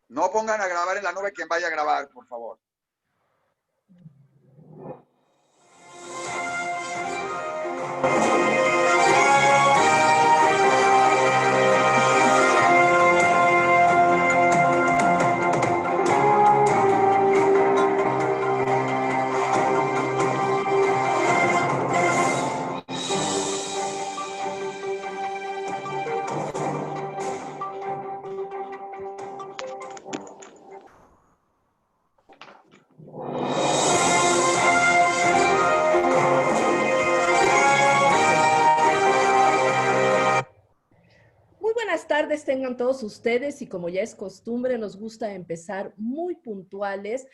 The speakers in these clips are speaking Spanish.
No pongan a grabar en la nube quien vaya a grabar, por favor. Muy buenas tardes tengan todos ustedes y como ya es costumbre nos gusta empezar muy puntuales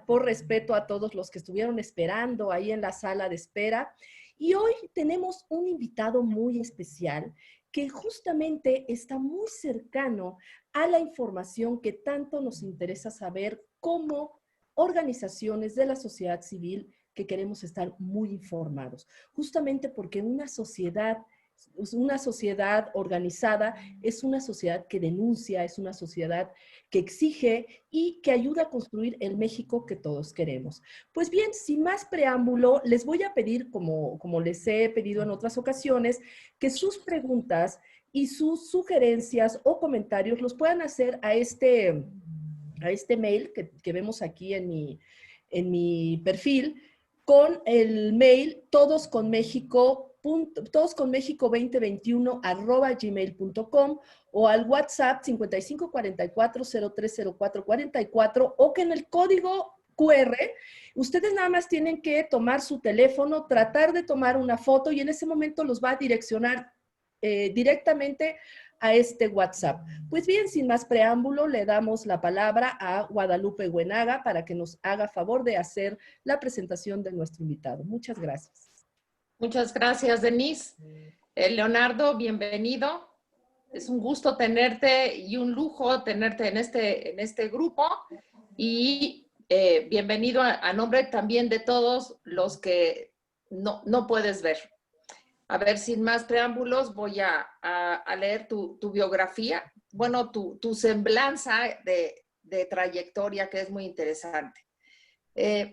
por respeto a todos los que estuvieron esperando ahí en la sala de espera. Y hoy tenemos un invitado muy especial que justamente está muy cercano a la información que tanto nos interesa saber como organizaciones de la sociedad civil que queremos estar muy informados. Justamente porque una sociedad organizada es una sociedad que denuncia, es una sociedad que exige y que ayuda a construir el México que todos queremos. Pues bien, sin más preámbulo, les voy a pedir, como les he pedido en otras ocasiones, que sus preguntas y sus sugerencias o comentarios los puedan hacer a este mail que vemos aquí en mi perfil, con el mail todosconmexico2021 o al WhatsApp 5544-030444 o que en el código QR, ustedes nada más tienen que tomar su teléfono, tratar de tomar una foto y en ese momento los va a direccionar directamente a este WhatsApp. Pues bien, sin más preámbulo, le damos la palabra a Guadalupe Huenaga para que nos haga favor de hacer la presentación de nuestro invitado. Muchas gracias. Muchas gracias, Denise. Leonardo, bienvenido. Es un gusto tenerte y un lujo tenerte en este grupo. Y bienvenido a nombre también de todos los que no puedes ver. A ver, sin más preámbulos, voy a leer tu biografía. Bueno, tu semblanza de trayectoria, que es muy interesante.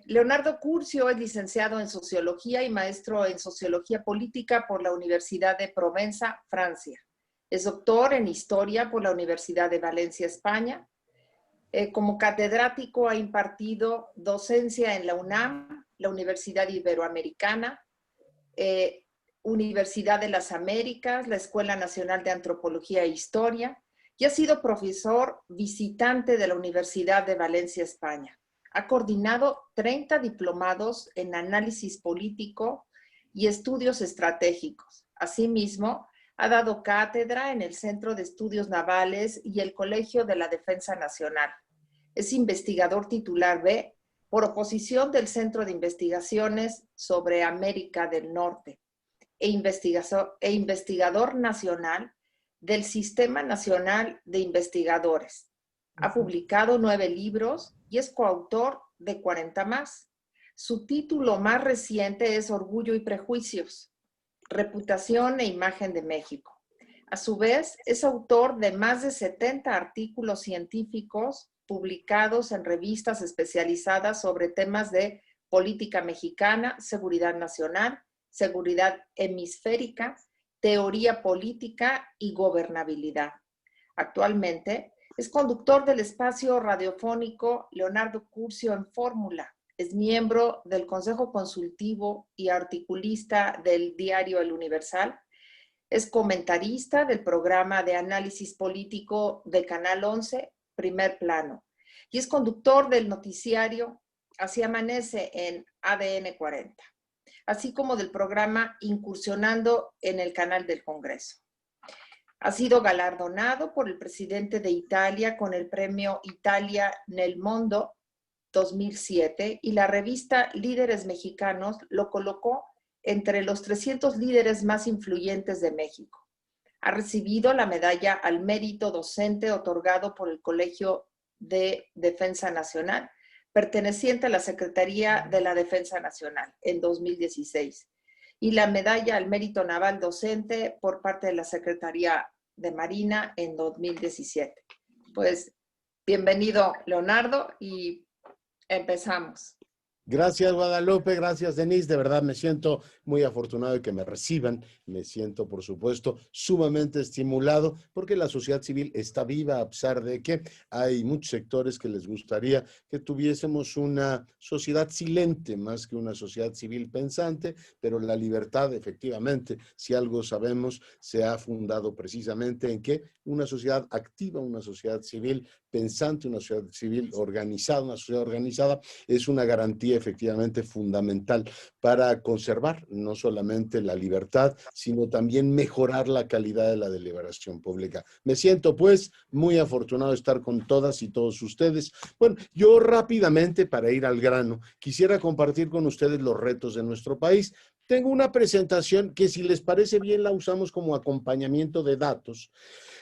Leonardo Curcio es licenciado en Sociología y maestro en Sociología Política por la Universidad de Provenza, Francia. Es doctor en Historia por la Universidad de Valencia, España. Como catedrático ha impartido docencia en la UNAM, la Universidad Iberoamericana, Universidad de las Américas, la Escuela Nacional de Antropología e Historia, y ha sido profesor visitante de la Universidad de Valencia, España. Ha coordinado 30 diplomados en análisis político y estudios estratégicos. Asimismo, ha dado cátedra en el Centro de Estudios Navales y el Colegio de la Defensa Nacional. Es investigador titular B por oposición del Centro de Investigaciones sobre América del Norte e investigador nacional del Sistema Nacional de Investigadores. Ha publicado 9 libros y es coautor de 40 más. Su título más reciente es Orgullo y Prejuicios, Reputación e Imagen de México. A su vez, es autor de más de 70 artículos científicos publicados en revistas especializadas sobre temas de política mexicana, seguridad nacional, seguridad hemisférica, teoría política y gobernabilidad. Actualmente es conductor del espacio radiofónico Leonardo Curcio en Fórmula. Es miembro del Consejo Consultivo y articulista del diario El Universal. Es comentarista del programa de análisis político de Canal 11, Primer Plano. Y es conductor del noticiario Así Amanece en ADN 40, así como del programa Incursionando en el Canal del Congreso. Ha sido galardonado por el presidente de Italia con el premio Italia nel Mondo 2007 y la revista Líderes Mexicanos lo colocó entre los 300 líderes más influyentes de México. Ha recibido la medalla al mérito docente otorgado por el Colegio de Defensa Nacional, perteneciente a la Secretaría de la Defensa Nacional en 2016, y la medalla al mérito naval docente por parte de la Secretaría de Marina en 2017. Pues Bienvenido, Leonardo, y empezamos. Gracias, Guadalupe, gracias, Denise. De verdad me siento muy afortunado de que me reciban. Me siento, por supuesto, sumamente estimulado porque la sociedad civil está viva a pesar de que hay muchos sectores que les gustaría que tuviésemos una sociedad silente más que una sociedad civil pensante, pero la libertad, efectivamente, si algo sabemos, se ha fundado precisamente en que una sociedad activa, una sociedad civil pensante, una sociedad civil organizada, una sociedad organizada es una garantía efectivamente fundamental para conservar no solamente la libertad, sino también mejorar la calidad de la deliberación pública. Me siento pues muy afortunado de estar con todas y todos ustedes. Bueno, yo rápidamente, para ir al grano, quisiera compartir con ustedes los retos de nuestro país. Tengo una presentación que, si les parece bien, la usamos como acompañamiento de datos,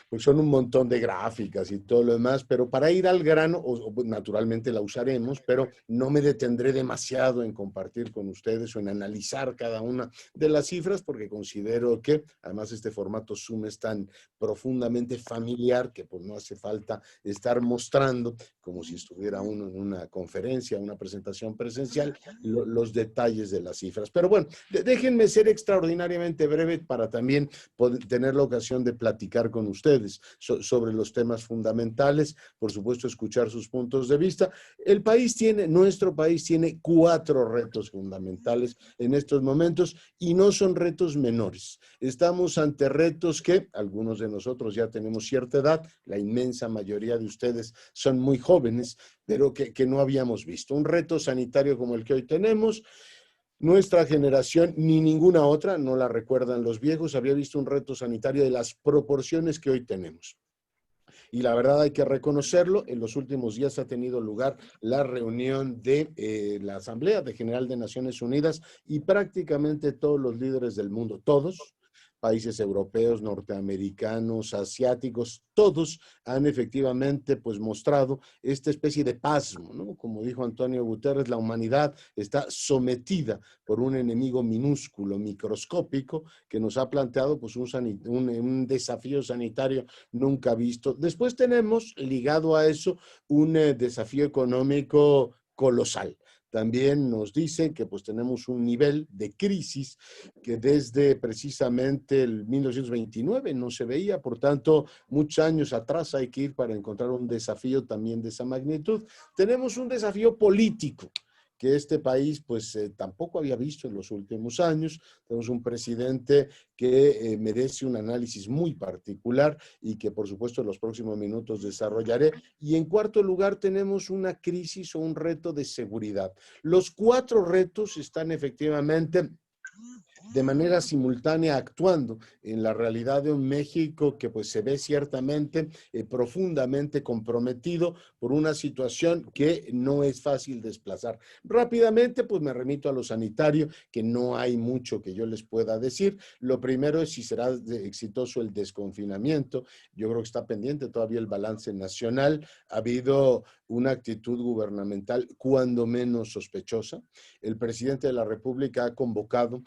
pues son un montón de gráficas y todo lo demás, pero para ir al grano, naturalmente la usaremos, pero no me detendré demasiado en compartir con ustedes o en analizar cada una de las cifras, porque considero que además este formato Zoom es tan profundamente familiar que pues no hace falta estar mostrando, como si estuviera uno en una conferencia, una presentación presencial, los detalles de las cifras. Pero bueno, déjenme ser extraordinariamente breve para también poder tener la ocasión de platicar con ustedes sobre los temas fundamentales, por supuesto escuchar sus puntos de vista. Nuestro país tiene 4 retos fundamentales en estos momentos y no son retos menores. Estamos ante retos que algunos de nosotros ya tenemos cierta edad, la inmensa mayoría de ustedes son muy jóvenes, pero que no habíamos visto. Un reto sanitario como el que hoy tenemos. Nuestra generación, ni ninguna otra, no la recuerdan los viejos, había visto un reto sanitario de las proporciones que hoy tenemos. Y la verdad hay que reconocerlo, en los últimos días ha tenido lugar la reunión de la Asamblea General de Naciones Unidas y prácticamente todos los líderes del mundo, todos, países europeos, norteamericanos, asiáticos, todos han efectivamente pues mostrado esta especie de pasmo, ¿no? Como dijo Antonio Guterres, la humanidad está sometida por un enemigo minúsculo, microscópico, que nos ha planteado pues un desafío sanitario nunca visto. Después tenemos ligado a eso un desafío económico colosal. También nos dicen que pues tenemos un nivel de crisis que desde precisamente el 1929 no se veía, por tanto, muchos años atrás hay que ir para encontrar un desafío también de esa magnitud. Tenemos un desafío político que este país pues tampoco había visto en los últimos años. Tenemos un presidente que merece un análisis muy particular y que por supuesto en los próximos minutos desarrollaré. Y en cuarto lugar tenemos una crisis o un reto de seguridad. Los 4 retos están efectivamente de manera simultánea actuando en la realidad de un México que pues se ve ciertamente profundamente comprometido por una situación que no es fácil desplazar. Rápidamente pues me remito a lo sanitario, que no hay mucho que yo les pueda decir. Lo primero es si será exitoso el desconfinamiento. Yo creo que está pendiente todavía el balance nacional. Ha habido una actitud gubernamental cuando menos sospechosa. El presidente de la República ha convocado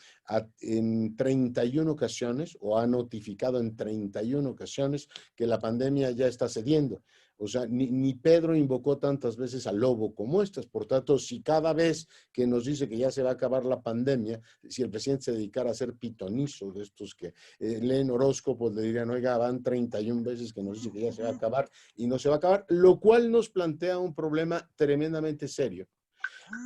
en 31 ocasiones o ha notificado en 31 ocasiones que la pandemia ya está cediendo. O sea, ni Pedro invocó tantas veces al lobo como estas. Por tanto, si cada vez que nos dice que ya se va a acabar la pandemia, si el presidente se dedicara a ser pitonizo de estos que leen horóscopos, le dirían, oiga, van 31 veces que nos dice que ya se va a acabar y no se va a acabar, lo cual nos plantea un problema tremendamente serio.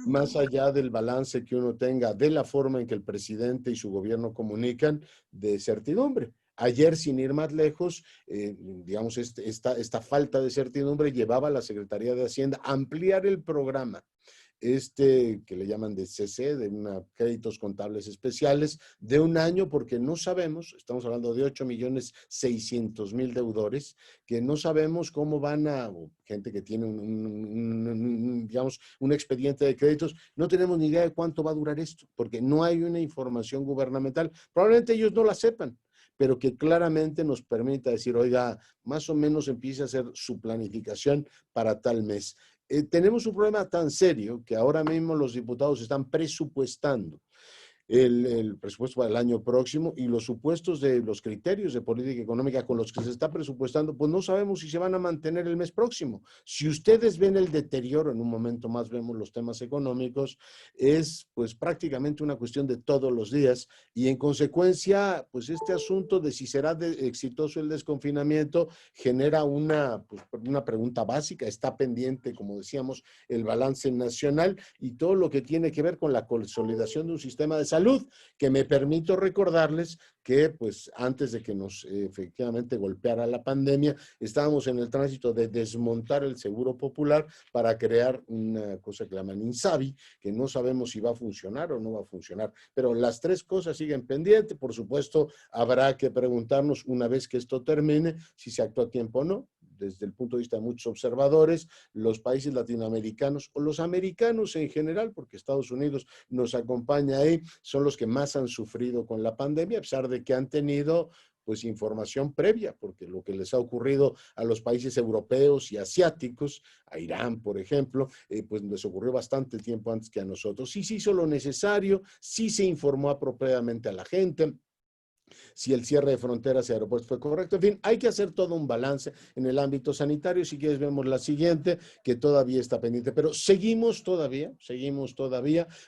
Más allá del balance que uno tenga de la forma en que el presidente y su gobierno comunican, de certidumbre. Ayer, sin ir más lejos, digamos, esta falta de certidumbre llevaba a la Secretaría de Hacienda a ampliar el programa que le llaman de CC, de créditos contables especiales, de un año, porque no sabemos, estamos hablando de 8.600.000 deudores, que no sabemos cómo van o gente que tiene digamos, un expediente de créditos, no tenemos ni idea de cuánto va a durar esto, porque no hay una información gubernamental, probablemente ellos no la sepan, pero que claramente nos permita decir, oiga, más o menos empiece a hacer su planificación para tal mes. Tenemos un problema tan serio que ahora mismo los diputados están presupuestando el presupuesto para el año próximo y los supuestos de los criterios de política económica con los que se está presupuestando, pues no sabemos si se van a mantener el mes próximo. Si ustedes ven el deterioro, en un momento más vemos los temas económicos, es pues prácticamente una cuestión de todos los días y en consecuencia, pues este asunto de si será exitoso el desconfinamiento genera pues, una pregunta básica. Está pendiente, como decíamos, el balance nacional y todo lo que tiene que ver con la consolidación de un sistema de salud, que me permito recordarles que pues antes de que nos efectivamente golpeara la pandemia, estábamos en el tránsito de desmontar el Seguro Popular para crear una cosa que llaman INSABI, que no sabemos si va a funcionar o no va a funcionar, pero las tres cosas siguen pendientes. Por supuesto, habrá que preguntarnos una vez que esto termine si se actuó a tiempo o no. Desde el punto de vista de muchos observadores, los países latinoamericanos o los americanos en general, porque Estados Unidos nos acompaña ahí, son los que más han sufrido con la pandemia, a pesar de que han tenido pues información previa, porque lo que les ha ocurrido a los países europeos y asiáticos, a Irán, por ejemplo, pues les ocurrió bastante tiempo antes que a nosotros. Sí se hizo lo necesario, sí se informó apropiadamente a la gente, si el cierre de fronteras y aeropuertos fue correcto. En fin, hay que hacer todo un balance en el ámbito sanitario. Si quieres, vemos la siguiente, que todavía está pendiente, pero seguimos todavía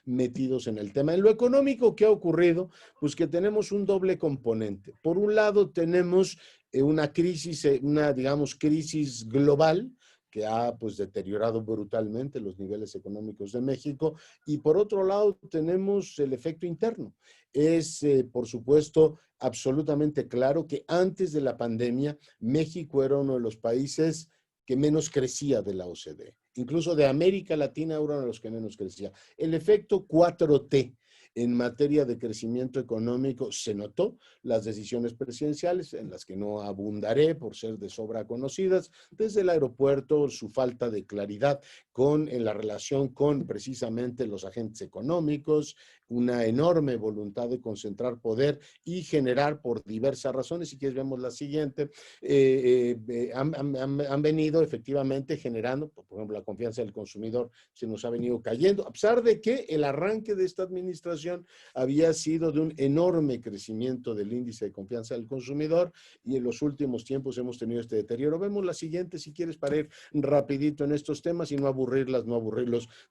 metidos en el tema. En lo económico, ¿qué ha ocurrido? Pues que tenemos un doble componente. Por un lado, tenemos una crisis, digamos, crisis global, que ha pues deteriorado brutalmente los niveles económicos de México, y por otro lado tenemos el efecto interno. Es, por supuesto, absolutamente claro que antes de la pandemia, México era uno de los países que menos crecía de la OCDE. Incluso de América Latina era uno de los que menos crecía. El efecto 4T en materia de crecimiento económico se notó. Las decisiones presidenciales, en las que no abundaré por ser de sobra conocidas, desde el aeropuerto, su falta de claridad en la relación con precisamente los agentes económicos, una enorme voluntad de concentrar poder y generar por diversas razones. Si quieres, vemos la siguiente. Han venido efectivamente generando, por ejemplo, la confianza del consumidor se nos ha venido cayendo, a pesar de que el arranque de esta administración había sido de un enorme crecimiento del índice de confianza del consumidor y en los últimos tiempos hemos tenido este deterioro. Vemos la siguiente, si quieres, para ir rapidito en estos temas y no aburrirlos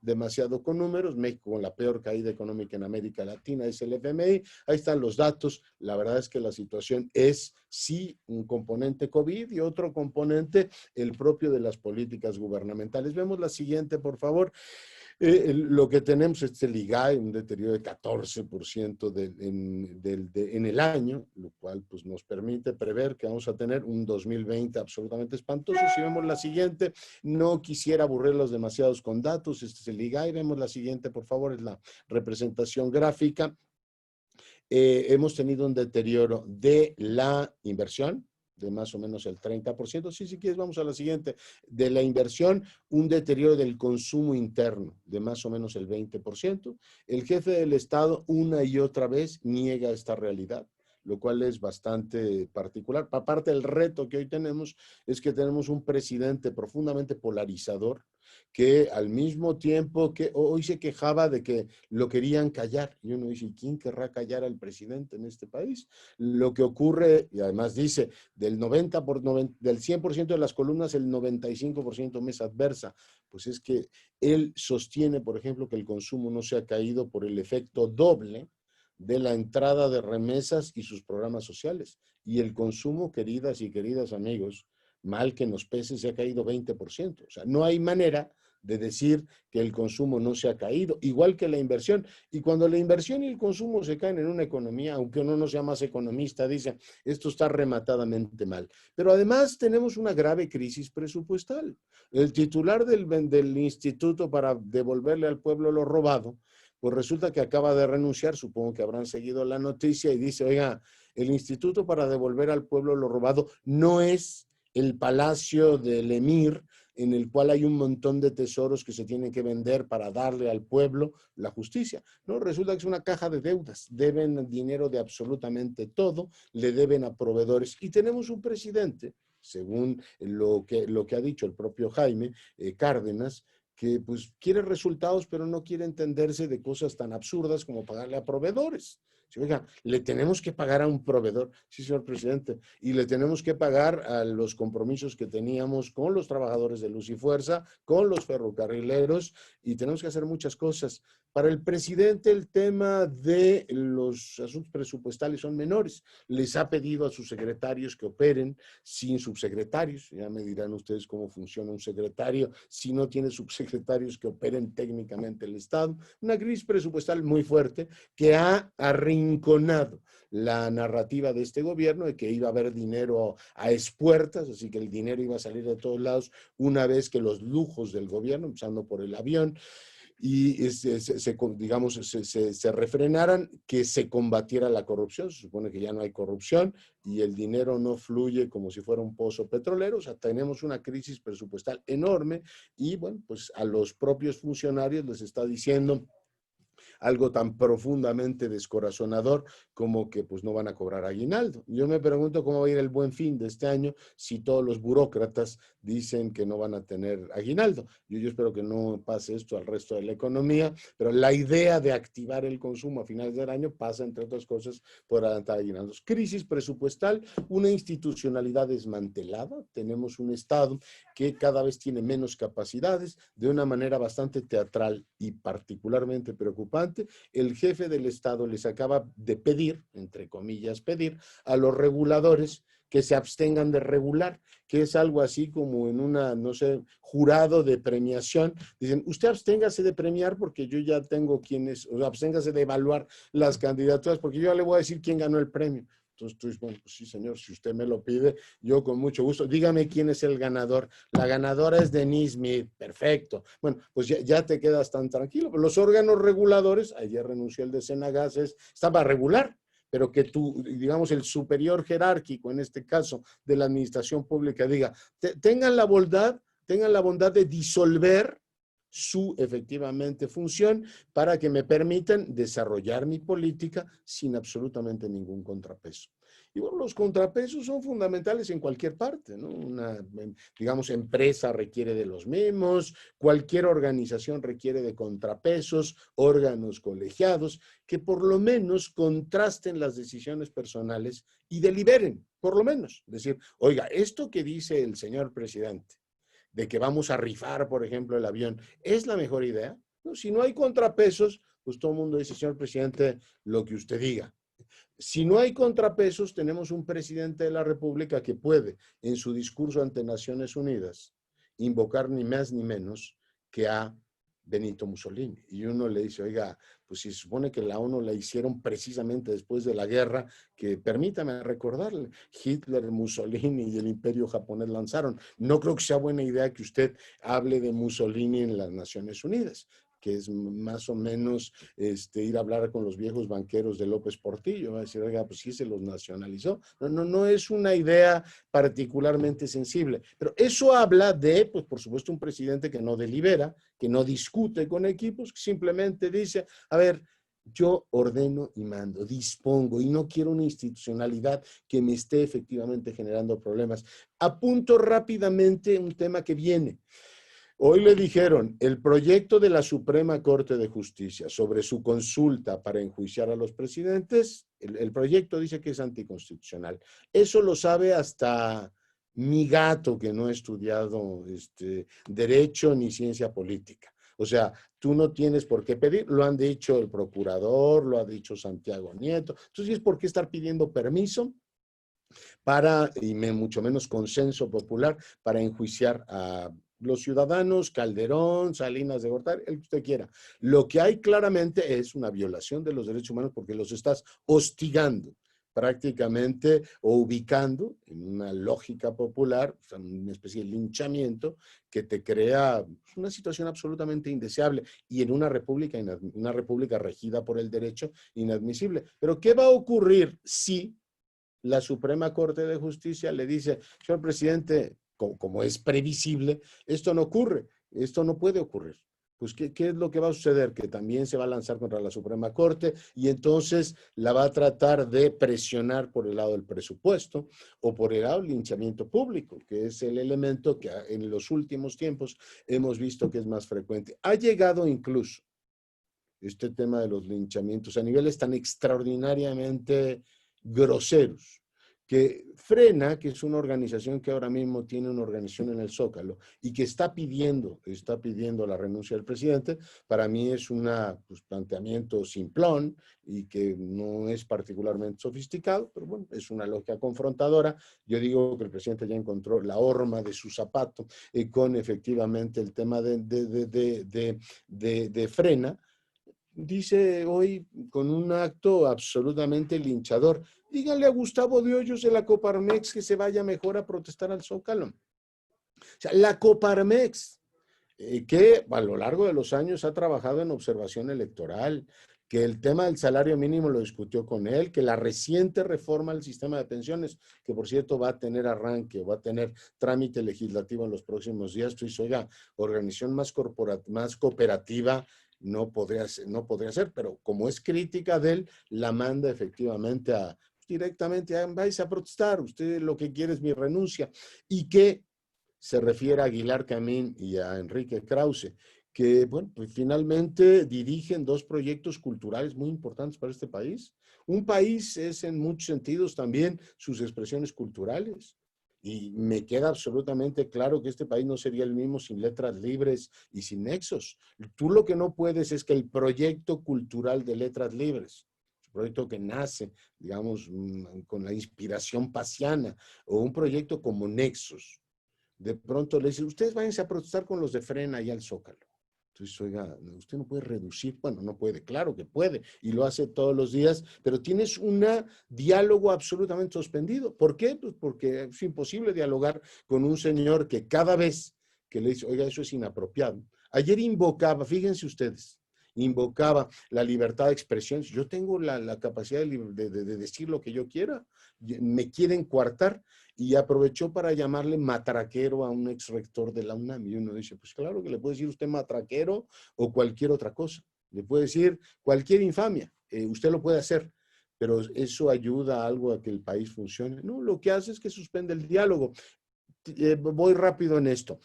demasiado con números. México con la peor caída económica en América Latina es el FMI. Ahí están los datos. La verdad es que la situación es sí un componente COVID y otro componente el propio de las políticas gubernamentales. Vemos la siguiente, por favor. Lo que tenemos es el IGAE, un deterioro de 14% en el año, lo cual pues, nos permite prever que vamos a tener un 2020 absolutamente espantoso. Si vemos la siguiente, no quisiera aburrirlos demasiados con datos, este es el IGAE. Vemos la siguiente, por favor, es la representación gráfica. Hemos tenido un deterioro de la inversión, de más o menos el 30%. Sí, si quieres, vamos a la siguiente. De la inversión, un deterioro del consumo interno de más o menos el 20%. El jefe del Estado una y otra vez niega esta realidad, lo cual es bastante particular. Aparte, el reto que hoy tenemos es que tenemos un presidente profundamente polarizador, que al mismo tiempo que hoy se quejaba de que lo querían callar. Y uno dice, ¿quién querrá callar al presidente en este país? Lo que ocurre, y además dice, del 100% de las columnas, el 95% me es adversa. Pues es que él sostiene, por ejemplo, que el consumo no se ha caído por el efecto doble de la entrada de remesas y sus programas sociales. Y el consumo, queridas y queridos amigos, mal que nos pese, se ha caído 20%. O sea, no hay manera de decir que el consumo no se ha caído, igual que la inversión. Y cuando la inversión y el consumo se caen en una economía, aunque uno no sea más economista, dice, esto está rematadamente mal. Pero además tenemos una grave crisis presupuestal. El titular del Instituto para devolverle al pueblo lo robado, pues resulta que acaba de renunciar, supongo que habrán seguido la noticia, y dice, oiga, el Instituto para devolver al pueblo lo robado no es el palacio del emir en el cual hay un montón de tesoros que se tienen que vender para darle al pueblo la justicia. No, resulta que es una caja de deudas, deben dinero de absolutamente todo, le deben a proveedores y tenemos un presidente, según lo que ha dicho el propio Jaime Cárdenas, que pues quiere resultados, pero no quiere entenderse de cosas tan absurdas como pagarle a proveedores. Si, oiga, le tenemos que pagar a un proveedor, sí, señor presidente, y le tenemos que pagar a los compromisos que teníamos con los trabajadores de Luz y Fuerza, con los ferrocarrileros, y tenemos que hacer muchas cosas. Para el presidente el tema de los asuntos presupuestales son menores. Les ha pedido a sus secretarios que operen sin subsecretarios. Ya me dirán ustedes cómo funciona un secretario si no tiene subsecretarios que operen técnicamente el Estado. Una crisis presupuestal muy fuerte que ha arrinconado la narrativa de este gobierno de que iba a haber dinero a espuertas, así que el dinero iba a salir de todos lados una vez que los lujos del gobierno, empezando por el avión, y digamos, se refrenaran, que se combatiera la corrupción. Se supone que ya no hay corrupción y el dinero no fluye como si fuera un pozo petrolero. O sea, tenemos una crisis presupuestal enorme y, bueno, pues a los propios funcionarios les está diciendo algo tan profundamente descorazonador como que pues no van a cobrar aguinaldo. Yo me pregunto cómo va a ir el Buen Fin de este año si todos los burócratas dicen que no van a tener aguinaldo. Yo espero que no pase esto al resto de la economía, pero la idea de activar el consumo a finales del año pasa, entre otras cosas, por adelantar aguinaldos. Crisis presupuestal, una institucionalidad desmantelada. Tenemos un Estado que cada vez tiene menos capacidades, de una manera bastante teatral y particularmente preocupante. El jefe del Estado les acaba de pedir, entre comillas, pedir a los reguladores que se abstengan de regular, que es algo así como en una, no sé, jurado de premiación. Dicen, usted absténgase de premiar porque yo ya tengo quienes, o sea, absténgase de evaluar las candidaturas porque yo ya le voy a decir quién ganó el premio. Entonces, bueno, pues sí, señor, si usted me lo pide, yo con mucho gusto. Dígame quién es el ganador. La ganadora es Denise Smith. Perfecto. Bueno, pues ya te quedas tan tranquilo. Los órganos reguladores, ayer renunció el de Senagases, está para regular, pero que tú, digamos, el superior jerárquico, en este caso, de la administración pública, diga, tengan la bondad de disolver su efectivamente función para que me permitan desarrollar mi política sin absolutamente ningún contrapeso. Y bueno, los contrapesos son fundamentales en cualquier parte, ¿no? Una, digamos, empresa requiere de los mismos, cualquier organización requiere de contrapesos, órganos colegiados, que por lo menos contrasten las decisiones personales y deliberen, por lo menos. Es decir, oiga, esto que dice el señor presidente, de que vamos a rifar, por ejemplo, el avión, ¿es la mejor idea? No, si no hay contrapesos, pues todo el mundo dice, señor presidente, lo que usted diga. Si no hay contrapesos, tenemos un presidente de la República que puede, en su discurso ante Naciones Unidas, invocar ni más ni menos que a Benito Mussolini. Y uno le dice, oiga, pues si se supone que la ONU la hicieron precisamente después de la guerra, que permítame recordarle, Hitler, Mussolini y el Imperio japonés lanzaron. No creo que sea buena idea que usted hable de Mussolini en las Naciones Unidas, que es más o menos ir a hablar con los viejos banqueros de López Portillo, va a decir, oiga, pues sí se los nacionalizó. No es una idea particularmente sensible, pero eso habla de, pues por supuesto, un presidente que no delibera, que no discute con equipos, que simplemente dice, a ver, yo ordeno y mando, dispongo, y no quiero una institucionalidad que me esté efectivamente generando problemas. Apunto rápidamente un tema que viene. Hoy le dijeron, el proyecto de la Suprema Corte de Justicia sobre su consulta para enjuiciar a los presidentes, el proyecto dice que es anticonstitucional. Eso lo sabe hasta mi gato que no ha estudiado derecho ni ciencia política. O sea, tú no tienes por qué pedir, lo han dicho el procurador, lo ha dicho Santiago Nieto. Entonces, ¿tienes por qué estar pidiendo permiso para, y mucho menos consenso popular, para enjuiciar a los ciudadanos, Calderón, Salinas de Gortari, el que usted quiera? Lo que hay claramente es una violación de los derechos humanos porque los estás hostigando prácticamente o ubicando en una lógica popular, o sea, una especie de linchamiento que te crea una situación absolutamente indeseable y en una república regida por el derecho inadmisible. Pero ¿qué va a ocurrir si la Suprema Corte de Justicia le dice, señor presidente, como es previsible, esto no ocurre, esto no puede ocurrir? pues ¿qué es lo que va a suceder? Que también se va a lanzar contra la Suprema Corte y entonces la va a tratar de presionar por el lado del presupuesto o por el lado del linchamiento público, que es el elemento que en los últimos tiempos hemos visto que es más frecuente. Ha llegado incluso este tema de los linchamientos a niveles tan extraordinariamente groseros, que Frena, que es una organización que ahora mismo tiene una organización en el Zócalo y que está pidiendo la renuncia del presidente, para mí es un planteamiento simplón y que no es particularmente sofisticado, pero bueno, es una lógica confrontadora. Yo digo que el presidente ya encontró la horma de su zapato con efectivamente el tema de Frena. Dice hoy con un acto absolutamente linchador, díganle a Gustavo de Hoyos de la Coparmex que se vaya mejor a protestar al Zócalo. O sea, la Coparmex, que a lo largo de los años ha trabajado en observación electoral, que el tema del salario mínimo lo discutió con él, que la reciente reforma del sistema de pensiones, que por cierto va a tener arranque, va a tener trámite legislativo en los próximos días, tú dices, oiga, organización más cooperativa, no podría ser, pero como es crítica de él, la manda efectivamente directamente, vais a protestar, usted lo que quiere es mi renuncia, y que se refiere a Aguilar Camín y a Enrique Krause, que, bueno, pues finalmente dirigen dos proyectos culturales muy importantes para este país. Un país es en muchos sentidos también sus expresiones culturales. Y me queda absolutamente claro que este país no sería el mismo sin letras libres y sin nexos. Tú lo que no puedes es que el proyecto cultural de letras libres, un proyecto que nace, digamos, con la inspiración pasiana, o un proyecto como Nexos, de pronto le dicen, ustedes váyanse a protestar con los de Frena allá al Zócalo. Entonces, oiga, usted no puede reducir, bueno, no puede, claro que puede, y lo hace todos los días, pero tienes un diálogo absolutamente suspendido. ¿Por qué? Pues porque es imposible dialogar con un señor que cada vez que le dice, oiga, eso es inapropiado. Ayer invocaba, fíjense ustedes, invocaba la libertad de expresión. Yo tengo la capacidad de decir lo que yo quiera. Me quieren coartar y aprovechó para llamarle matraquero a un ex rector de la UNAM. Y uno dice, pues claro que le puede decir usted matraquero o cualquier otra cosa. Le puede decir cualquier infamia. Usted lo puede hacer, pero eso ayuda a algo a que el país funcione. No, lo que hace es que suspende el diálogo. Voy rápido en esto.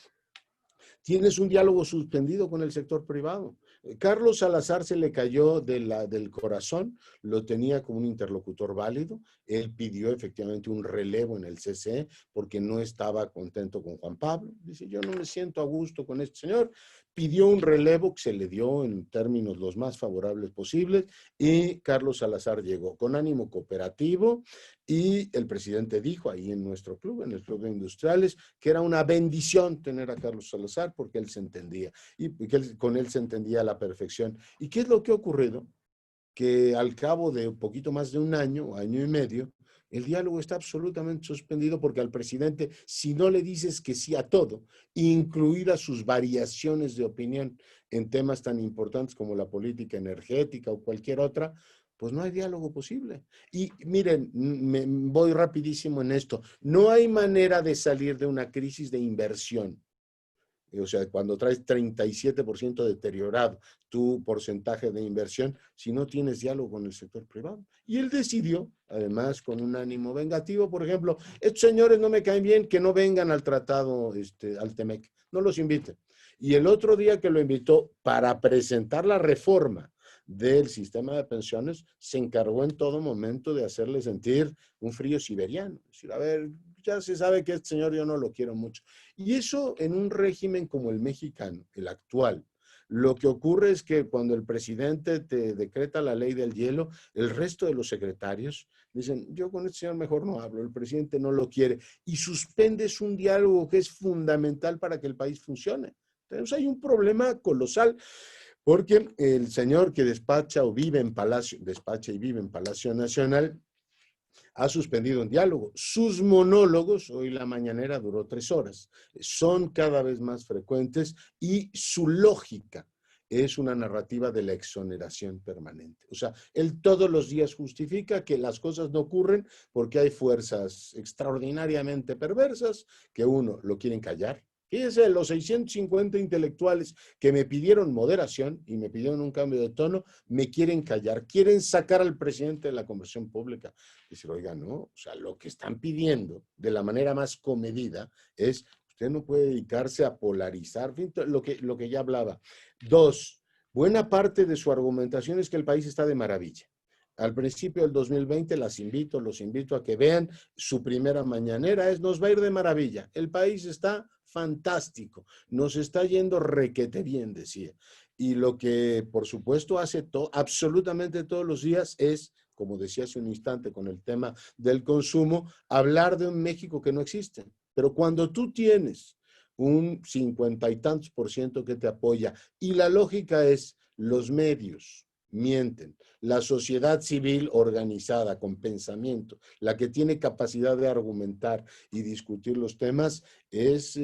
Tienes un diálogo suspendido con el sector privado. Carlos Salazar se le cayó del corazón, lo tenía como un interlocutor válido, él pidió efectivamente un relevo en el CCE porque no estaba contento con Juan Pablo, dice yo no me siento a gusto con este señor, pidió un relevo que se le dio en términos los más favorables posibles y Carlos Salazar llegó con ánimo cooperativo y el presidente dijo ahí en nuestro club, en el Club de Industriales, que era una bendición tener a Carlos Salazar porque él se entendía y que con él se entendía a la perfección. ¿Y qué es lo que ha ocurrido? Que al cabo de un poquito más de un año, año y medio, el diálogo está absolutamente suspendido porque al presidente, si no le dices que sí a todo, incluidas sus variaciones de opinión en temas tan importantes como la política energética o cualquier otra, pues no hay diálogo posible. Y miren, voy rapidísimo en esto, no hay manera de salir de una crisis de inversión. O sea, cuando traes 37% deteriorado tu porcentaje de inversión, si no tienes diálogo con el sector privado. Y él decidió, además, con un ánimo vengativo, por ejemplo, estos señores no me caen bien, que no vengan al tratado, al TEMEC, no los inviten. Y el otro día que lo invitó para presentar la reforma del sistema de pensiones, se encargó en todo momento de hacerle sentir un frío siberiano. Es decir, a ver, ya se sabe que este señor yo no lo quiero mucho. Y eso en un régimen como el mexicano, el actual, lo que ocurre es que cuando el presidente te decreta la ley del hielo, el resto de los secretarios dicen, yo con este señor mejor no hablo, el presidente no lo quiere, y suspendes un diálogo que es fundamental para que el país funcione. Entonces hay un problema colosal. Porque el señor que despacha y vive en Palacio Nacional ha suspendido un diálogo. Sus monólogos, hoy la mañanera duró 3 horas, son cada vez más frecuentes y su lógica es una narrativa de la exoneración permanente. O sea, él todos los días justifica que las cosas no ocurren porque hay fuerzas extraordinariamente perversas que uno lo quieren callar, Fíjense, los 650 intelectuales que me pidieron moderación y me pidieron un cambio de tono, me quieren callar, quieren sacar al presidente de la conversación pública. Decir, oiga, no, o sea, lo que están pidiendo de la manera más comedida es, usted no puede dedicarse a polarizar, lo que ya hablaba. Dos, buena parte de su argumentación es que el país está de maravilla. Al principio del 2020 los invito a que vean su primera mañanera, nos va a ir de maravilla, el país está fantástico, nos está yendo requete bien, decía. Y lo que por supuesto hace absolutamente todos los días es, como decía hace un instante con el tema del consumo, hablar de un México que no existe. Pero cuando tú tienes un 50 y tantos % que te apoya y la lógica es los medios mienten, la sociedad civil organizada con pensamiento, la que tiene capacidad de argumentar y discutir los temas, es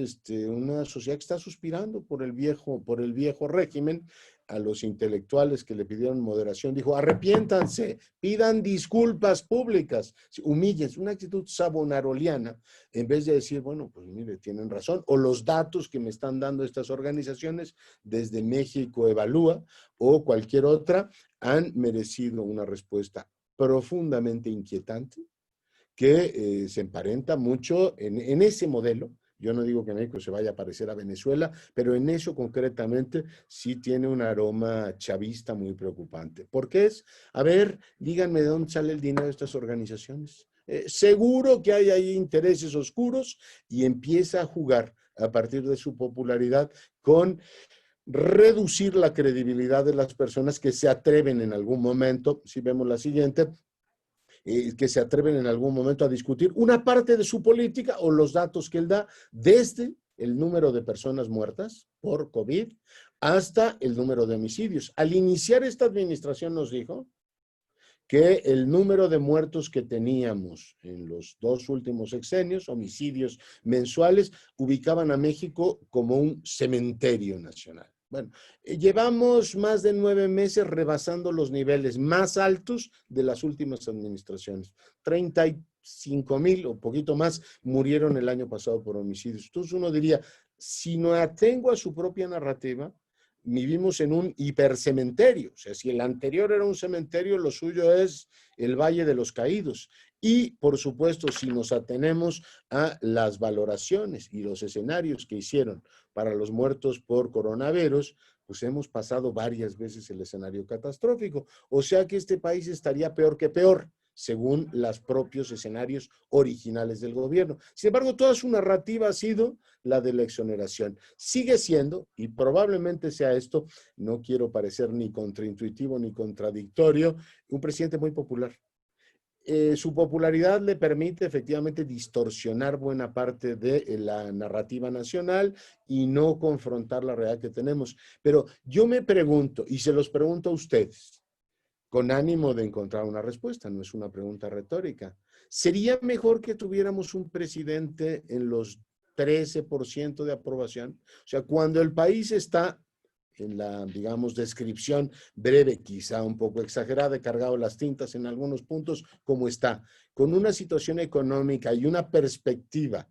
una sociedad que está suspirando por el viejo régimen. A los intelectuales que le pidieron moderación, dijo, arrepiéntanse, pidan disculpas públicas, humíllense, una actitud sabonaroliana, en vez de decir, bueno, pues mire, tienen razón, o los datos que me están dando estas organizaciones, desde México Evalúa o cualquier otra, han merecido una respuesta profundamente inquietante que se emparenta mucho en ese modelo. Yo no digo que México se vaya a parecer a Venezuela, pero en eso concretamente sí tiene un aroma chavista muy preocupante. ¿Por qué es? A ver, díganme de dónde sale el dinero de estas organizaciones. Seguro que hay ahí intereses oscuros y empieza a jugar a partir de su popularidad con reducir la credibilidad de las personas que se atreven en algún momento, si vemos la siguiente, que se atreven en algún momento a discutir una parte de su política o los datos que él da, desde el número de personas muertas por COVID hasta el número de homicidios. Al iniciar esta administración nos dijo que el número de muertos que teníamos en los 2 últimos sexenios, homicidios mensuales, ubicaban a México como un cementerio nacional. Bueno, llevamos más de 9 meses rebasando los niveles más altos de las últimas administraciones. 35,000 o poquito más murieron el año pasado por homicidios. Entonces uno diría, si no atengo a su propia narrativa, vivimos en un hipercementerio. O sea, si el anterior era un cementerio, lo suyo es el Valle de los Caídos. Y, por supuesto, si nos atenemos a las valoraciones y los escenarios que hicieron para los muertos por coronavirus, pues hemos pasado varias veces el escenario catastrófico. O sea que este país estaría peor que peor, según los propios escenarios originales del gobierno. Sin embargo, toda su narrativa ha sido la de la exoneración. Sigue siendo, y probablemente sea esto, no quiero parecer ni contraintuitivo ni contradictorio, un presidente muy popular. Su popularidad le permite efectivamente distorsionar buena parte de la narrativa nacional y no confrontar la realidad que tenemos. Pero yo me pregunto, y se los pregunto a ustedes, con ánimo de encontrar una respuesta, no es una pregunta retórica. ¿Sería mejor que tuviéramos un presidente en los 13% de aprobación? O sea, cuando el país está en la, digamos, descripción breve, quizá un poco exagerada, he cargado las tintas en algunos puntos, como está, con una situación económica y una perspectiva,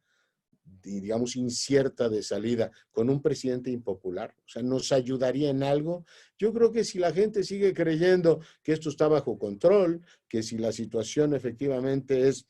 digamos, incierta de salida, con un presidente impopular, o sea, ¿nos ayudaría en algo? Yo creo que si la gente sigue creyendo que esto está bajo control, que si la situación efectivamente es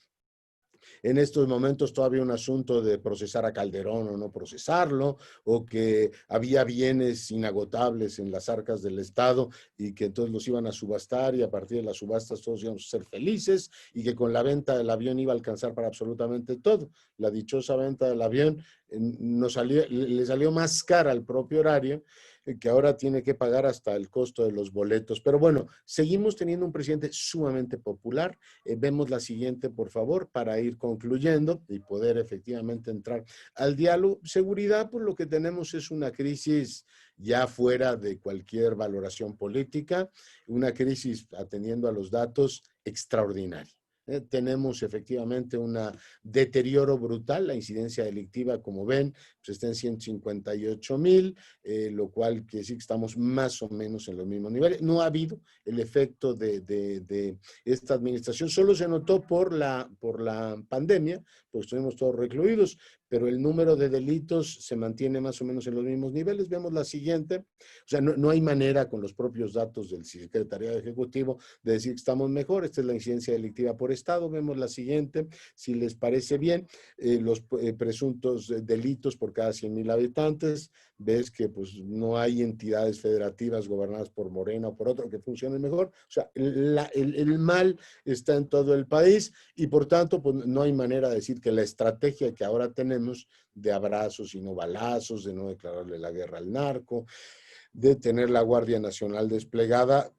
en estos momentos todavía un asunto de procesar a Calderón o no procesarlo, o que había bienes inagotables en las arcas del Estado y que entonces los iban a subastar y a partir de las subastas todos íbamos a ser felices y que con la venta del avión iba a alcanzar para absolutamente todo. La dichosa venta del avión le salió más cara al propio horario, que ahora tiene que pagar hasta el costo de los boletos. Pero bueno, seguimos teniendo un presidente sumamente popular. Vemos la siguiente, por favor, para ir concluyendo y poder efectivamente entrar al diálogo. Seguridad, pues lo que tenemos es una crisis ya fuera de cualquier valoración política, una crisis atendiendo a los datos extraordinaria. Tenemos efectivamente un deterioro brutal, la incidencia delictiva, como ven, pues está en 158,000, lo cual quiere decir que estamos más o menos en los mismos niveles. No ha habido el efecto de esta administración, solo se notó por la pandemia, pues estuvimos todos recluidos, pero el número de delitos se mantiene más o menos en los mismos niveles. Vemos la siguiente. O sea, no hay manera con los propios datos del Secretariado Ejecutivo de decir que estamos mejor. Esta es la incidencia delictiva por estado. Vemos la siguiente, si les parece bien, los presuntos delitos por cada 100,000 habitantes. Ves que pues no hay entidades federativas gobernadas por Morena o por otro que funcionen mejor. O sea, el mal está en todo el país y por tanto pues no hay manera de decir que la estrategia que ahora tenemos de abrazos y no balazos, de no declararle la guerra al narco, de tener la Guardia Nacional desplegada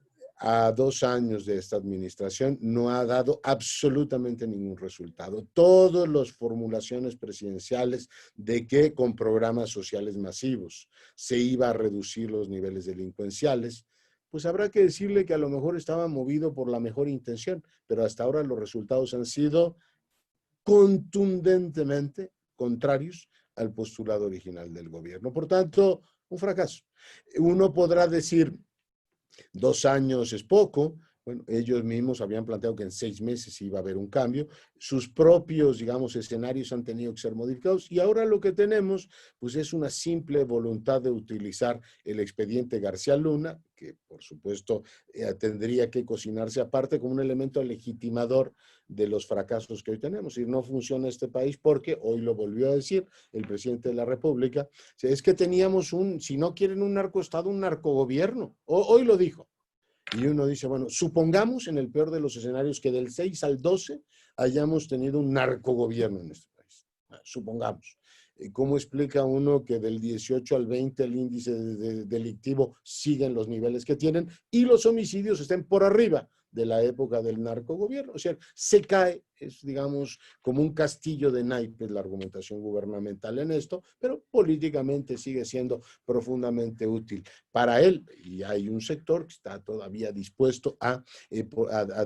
a 2 años de esta administración no ha dado absolutamente ningún resultado. Todas las formulaciones presidenciales de que con programas sociales masivos se iba a reducir los niveles delincuenciales, pues habrá que decirle que a lo mejor estaba movido por la mejor intención, pero hasta ahora los resultados han sido contundentemente contrarios al postulado original del gobierno. Por tanto, un fracaso. Uno podrá decir, 2 años es poco. Bueno, ellos mismos habían planteado que en 6 meses iba a haber un cambio. Sus propios, digamos, escenarios han tenido que ser modificados y ahora lo que tenemos, pues es una simple voluntad de utilizar el expediente García Luna, que por supuesto tendría que cocinarse aparte como un elemento legitimador de los fracasos que hoy tenemos. Y no funciona este país porque, hoy lo volvió a decir el presidente de la República, es que teníamos si no quieren un narcoestado, un narcogobierno. Hoy lo dijo. Y uno dice, bueno, supongamos en el peor de los escenarios que del 6 al 12 hayamos tenido un narcogobierno en este país. Supongamos. ¿Cómo explica uno que del 18 al 20 el índice delictivo sigue en los niveles que tienen y los homicidios estén por arriba de la época del narcogobierno? O sea, se cae, es digamos como un castillo de naipes la argumentación gubernamental en esto, pero políticamente sigue siendo profundamente útil para él y hay un sector que está todavía dispuesto a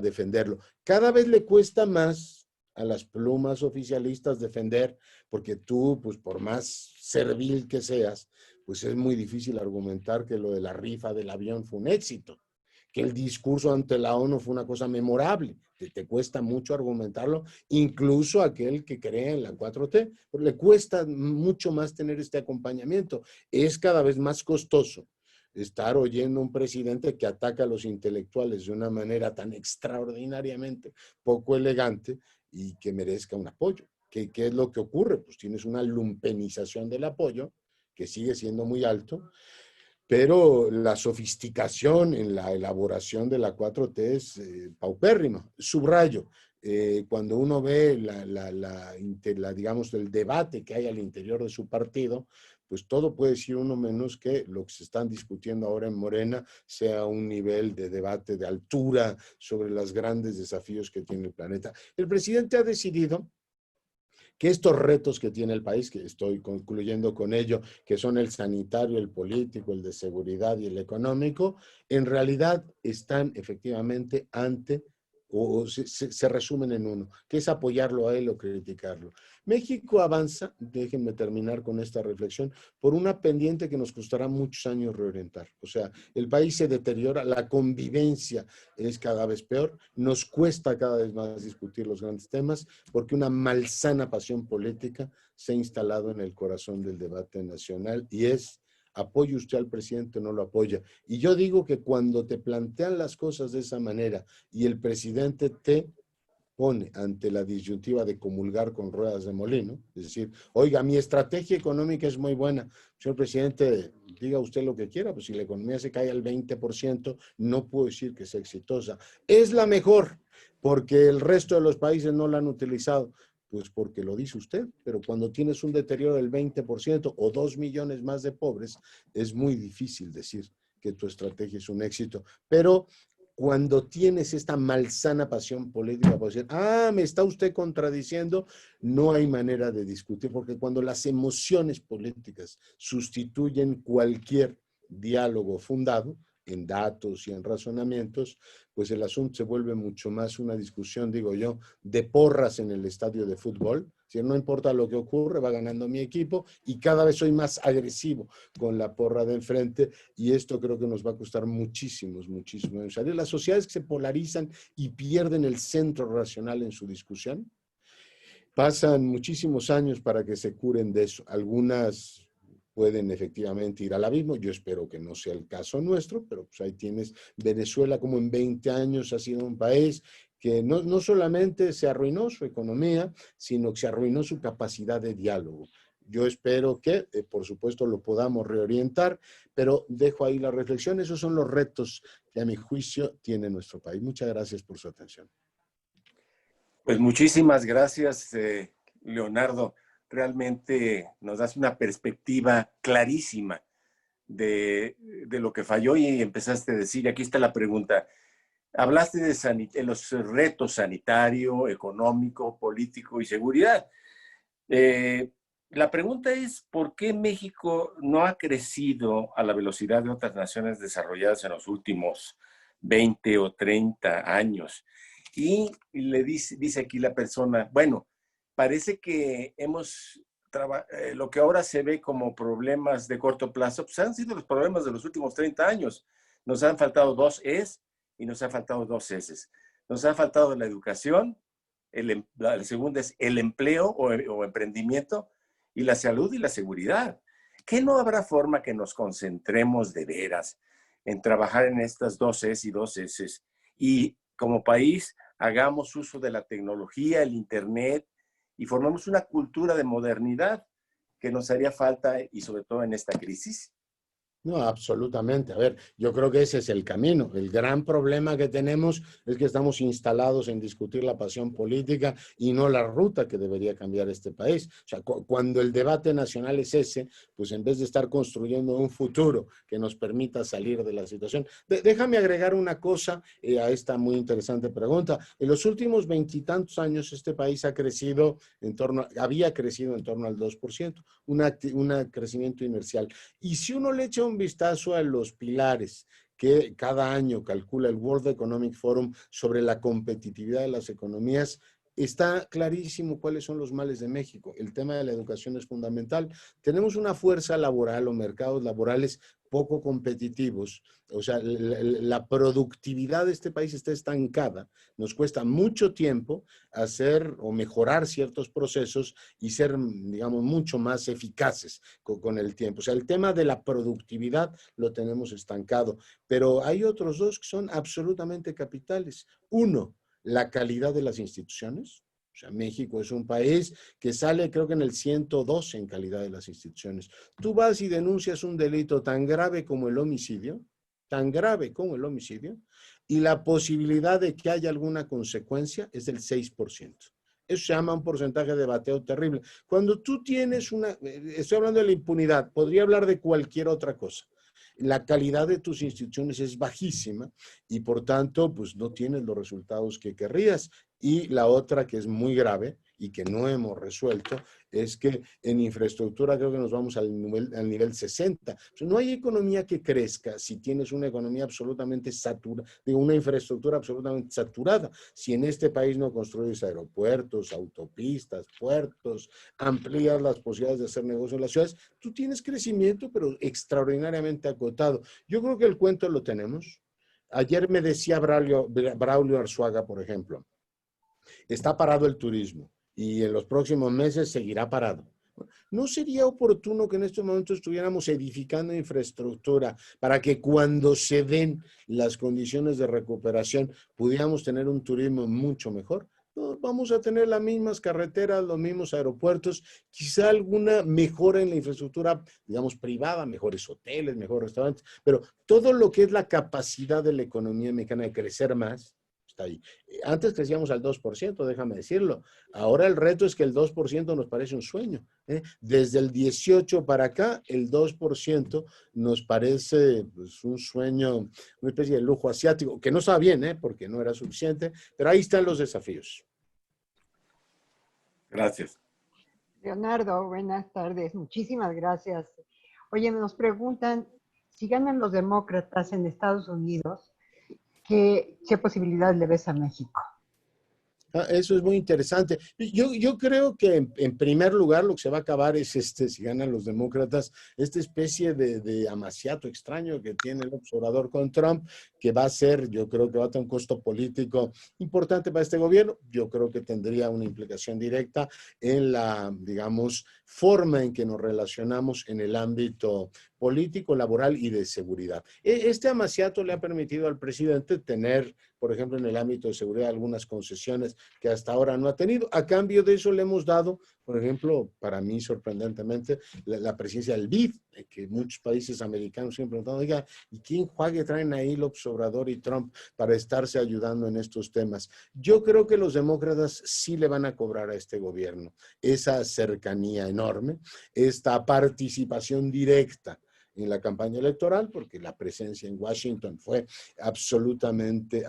defenderlo. Cada vez le cuesta más a las plumas oficialistas defender, porque tú, pues por más servil que seas, pues es muy difícil argumentar que lo de la rifa del avión fue un éxito, que el discurso ante la ONU fue una cosa memorable. Te cuesta mucho argumentarlo, incluso aquel que cree en la 4T, pero le cuesta mucho más tener este acompañamiento. Es cada vez más costoso estar oyendo a un presidente que ataca a los intelectuales de una manera tan extraordinariamente poco elegante y que merezca un apoyo. ¿Qué es lo que ocurre? Pues tienes una lumpenización del apoyo que sigue siendo muy alto, pero la sofisticación en la elaboración de la 4T es paupérrima. Subrayo, cuando uno ve digamos, el debate que hay al interior de su partido, pues todo puede decir uno menos que lo que se están discutiendo ahora en Morena sea un nivel de debate de altura sobre los grandes desafíos que tiene el planeta. El presidente ha decidido que estos retos que tiene el país, que estoy concluyendo con ello, que son el sanitario, el político, el de seguridad y el económico, en realidad están efectivamente ante o se resumen en uno, que es apoyarlo a él o criticarlo. México avanza, déjenme terminar con esta reflexión, por una pendiente que nos costará muchos años reorientar. O sea, el país se deteriora, la convivencia es cada vez peor, nos cuesta cada vez más discutir los grandes temas, porque una malsana pasión política se ha instalado en el corazón del debate nacional y es: ¿apoya usted al presidente o no lo apoya? Y yo digo que cuando te plantean las cosas de esa manera y el presidente te pone ante la disyuntiva de comulgar con ruedas de molino, es decir, oiga, mi estrategia económica es muy buena. Señor presidente, diga usted lo que quiera, pues si la economía se cae al 20%, no puedo decir que sea exitosa. Es la mejor, porque el resto de los países no la han utilizado. Pues porque lo dice usted, pero cuando tienes un deterioro del 20% o 2 millones más de pobres, es muy difícil decir que tu estrategia es un éxito. Pero cuando tienes esta malsana pasión política por decir, me está usted contradiciendo, no hay manera de discutir, porque cuando las emociones políticas sustituyen cualquier diálogo fundado en datos y en razonamientos, pues el asunto se vuelve mucho más una discusión, digo yo, de porras en el estadio de fútbol. Si no importa lo que ocurre, va ganando mi equipo y cada vez soy más agresivo con la porra del frente y esto creo que nos va a costar muchísimo salir. Las sociedades que se polarizan y pierden el centro racional en su discusión, Pasan muchísimos años para que se curen de eso. Algunas pueden efectivamente ir al abismo. Yo espero que no sea el caso nuestro, pero pues ahí tienes Venezuela, como en 20 años ha sido un país que no solamente se arruinó su economía, sino que se arruinó su capacidad de diálogo. Yo espero que, por supuesto, lo podamos reorientar, pero dejo ahí la reflexión. Esos son los retos que a mi juicio tiene nuestro país. Muchas gracias por su atención. Pues muchísimas gracias, Leonardo. Realmente nos das una perspectiva clarísima de lo que falló y empezaste a decir, aquí está la pregunta. Hablaste de los retos sanitario, económico, político y seguridad. La pregunta es, ¿por qué México no ha crecido a la velocidad de otras naciones desarrolladas en los últimos 20 o 30 años? Y le dice aquí la persona, bueno, parece que lo que ahora se ve como problemas de corto plazo, pues han sido los problemas de los últimos 30 años. Nos han faltado 2 Es y nos han faltado 2 Eses. Nos ha faltado la educación, la segunda es el empleo o emprendimiento, y la salud y la seguridad. ¿Qué no habrá forma que nos concentremos de veras en trabajar en estas 2 Es y 2 Eses? Y como país hagamos uso de la tecnología, el internet, y formemos una cultura de modernidad que nos haría falta y sobre todo en esta crisis. No, absolutamente. A ver, yo creo que ese es el camino. El gran problema que tenemos es que estamos instalados en discutir la pasión política y no la ruta que debería cambiar este país. O sea, cuando el debate nacional es ese, pues en vez de estar construyendo un futuro que nos permita salir de la situación. Déjame agregar una cosa a esta muy interesante pregunta. En los últimos 20 y tantos años este país había crecido en torno al 2%, un crecimiento inercial. Y si uno le echa un vistazo a los pilares que cada año calcula el World Economic Forum sobre la competitividad de las economías, está clarísimo cuáles son los males de México. El tema de la educación es fundamental. Tenemos una fuerza laboral o mercados laborales poco competitivos. O sea, la productividad de este país está estancada. Nos cuesta mucho tiempo hacer o mejorar ciertos procesos y ser, digamos, mucho más eficaces con el tiempo. O sea, el tema de la productividad lo tenemos estancado. Pero hay otros dos que son absolutamente capitales. Uno, la calidad de las instituciones. O sea, México es un país que sale, creo que en el 112 en calidad de las instituciones. Tú vas y denuncias un delito tan grave como el homicidio, y la posibilidad de que haya alguna consecuencia es del 6%. Eso se llama un porcentaje de bateo terrible. Cuando tú tienes estoy hablando de la impunidad, podría hablar de cualquier otra cosa. La calidad de tus instituciones es bajísima y por tanto, pues no tienes los resultados que querrías. Y la otra que es muy grave y que no hemos resuelto es que en infraestructura creo que nos vamos al nivel 60. O sea, no hay economía que crezca si tienes una economía absolutamente saturada, una infraestructura absolutamente saturada. Si en este país no construyes aeropuertos, autopistas, puertos, amplías las posibilidades de hacer negocio en las ciudades, tú tienes crecimiento, pero extraordinariamente acotado. Yo creo que el cuento lo tenemos. Ayer me decía Braulio Arzuaga, por ejemplo, está parado el turismo y en los próximos meses seguirá parado. ¿No sería oportuno que en estos momentos estuviéramos edificando infraestructura para que cuando se den las condiciones de recuperación pudiéramos tener un turismo mucho mejor? No, vamos a tener las mismas carreteras, los mismos aeropuertos, quizá alguna mejora en la infraestructura, digamos, privada, mejores hoteles, mejores restaurantes, pero todo lo que es la capacidad de la economía mexicana de crecer más, está ahí. Antes crecíamos al 2%, déjame decirlo. Ahora el reto es que el 2% nos parece un sueño. Desde el 18 para acá, el 2% nos parece pues, un sueño, una especie de lujo asiático, que no está bien, porque no era suficiente, pero ahí están los desafíos. Gracias. Leonardo, buenas tardes. Muchísimas gracias. Oye, nos preguntan, si ganan los demócratas en Estados Unidos, ¿qué posibilidad le ves a México? Eso es muy interesante. Yo creo que en primer lugar lo que se va a acabar es, si ganan los demócratas, esta especie de amaciato extraño que tiene el observador con Trump, que va a ser, yo creo que va a tener un costo político importante para este gobierno. Yo creo que tendría una implicación directa en la, digamos, forma en que nos relacionamos en el ámbito político, laboral y de seguridad. Este amaciato le ha permitido al presidente tener, por ejemplo, en el ámbito de seguridad, algunas concesiones que hasta ahora no ha tenido. A cambio de eso le hemos dado, por ejemplo, para mí sorprendentemente, la presidencia del BID, que muchos países americanos siempre han preguntado, oiga, ¿y quién juegue traen ahí López Obrador y Trump para estarse ayudando en estos temas? Yo creo que los demócratas sí le van a cobrar a este gobierno esa cercanía enorme, esta participación directa en la campaña electoral, porque la presencia en Washington fue absolutamente,